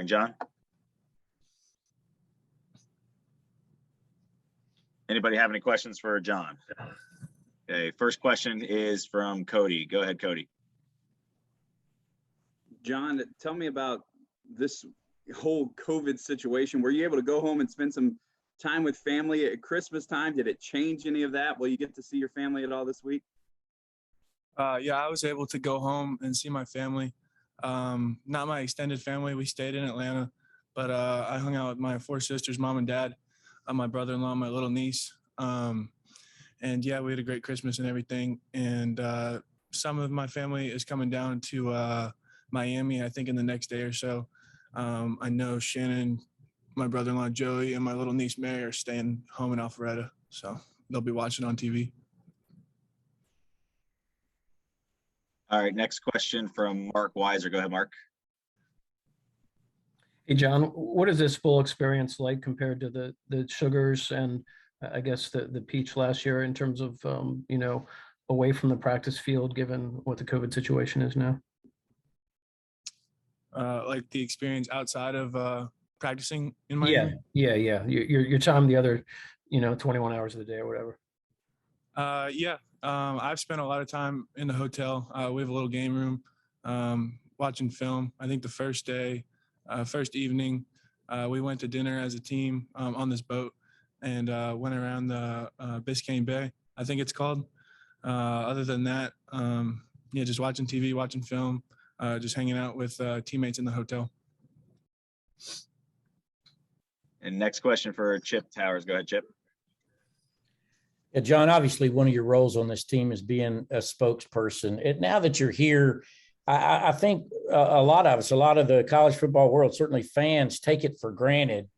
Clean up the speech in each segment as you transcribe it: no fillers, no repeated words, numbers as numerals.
And John? Anybody have any questions for John? Okay, first question is from Cody. Go ahead, Cody. John, tell me about this whole COVID situation. Were you able to go home and spend some time with family at Christmas time? Did it change any of that? Will you get to see your family at all this week? Yeah, I was able to go home and see my family. Not my extended family. We stayed in Atlanta, but I hung out with my 4 sisters, mom and dad, my brother-in-law, my little niece. And yeah, we had a great Christmas and everything. And some of my family is coming down to Miami, I think in the next day or so. I know Shannon, my brother-in-law Joey, and my little niece Mary are staying home in Alpharetta, so they'll be watching on TV. All right, next question from Mark Weiser. Go ahead, Mark. Hey, John, what is this bowl experience like compared to the Sugars and I guess the Peach last year in terms of, away from the practice field, given what the COVID situation is now? Like the experience outside of practicing in Miami? Yeah. Your time the other, 21 hours of the day or whatever. I've spent a lot of time in the hotel. We have a little game room, watching film. I think the first day, first evening, we went to dinner as a team on this boat and went around the Biscayne Bay, I think it's called. Other than that, just watching TV, watching film, just hanging out with teammates in the hotel. And next question for Chip Towers. Go ahead, Chip. Yeah, John, obviously one of your roles on this team is being a spokesperson. And now that you're here, I think a lot of us, a lot of the college football world, certainly fans, take it for granted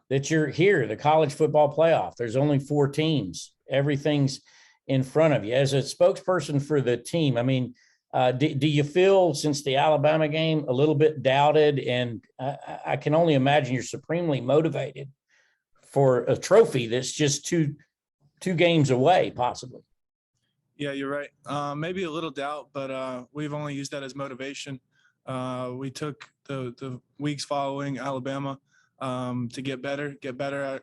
that you're here, the college football playoff. There's only 4 teams. Everything's in front of you. As a spokesperson for the team, I mean, do you feel, since the Alabama game, a little bit doubted? And I can only imagine you're supremely motivated for a trophy that's just two games away, possibly. Yeah, you're right. Maybe a little doubt, but we've only used that as motivation. We took the weeks following Alabama to get better at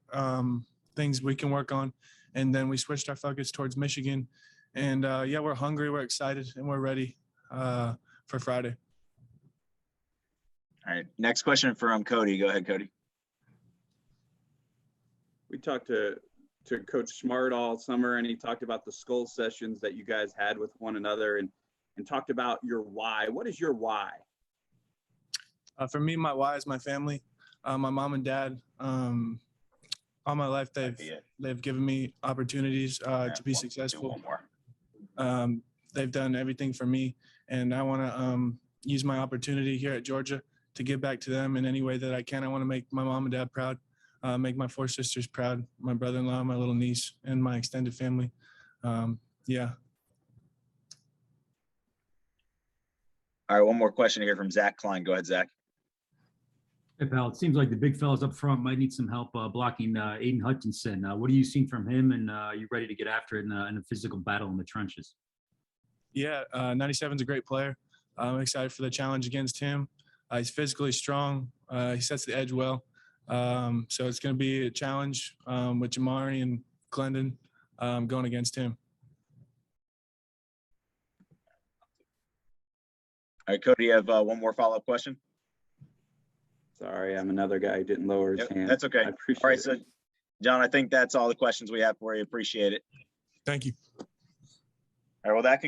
things we can work on. And then we switched our focus towards Michigan. And we're hungry, we're excited, and we're ready for Friday. All right, next question from Cody. Go ahead, Cody. We talked to Coach Smart all summer, and he talked about the skull sessions that you guys had with one another and talked about your why. What is your why? For me, my why is my family. My mom and dad, all my life, they've given me opportunities to be successful. They've done everything for me, and I want to use my opportunity here at Georgia to give back to them in any way that I can. I want to make my mom and dad proud. Make my 4 sisters proud, my brother-in-law, my little niece, and my extended family. Yeah. All right, one more question here from Zach Klein. Go ahead, Zach. Hey, pal, it seems like the big fellas up front might need some help blocking Aiden Hutchinson. What are you seeing from him, and are you ready to get after it in a physical battle in the trenches? Yeah, 97's a great player. I'm excited for the challenge against him. He's physically strong. He sets the edge well. So it's going to be a challenge with Jamari and Glendon going against him. All right, Cody, you have one more follow-up question? Sorry, I'm another guy who didn't lower his hand. That's okay. I appreciate all right, it. so John, I think that's all the questions we have for you. Appreciate it. Thank you. All right, well, that concludes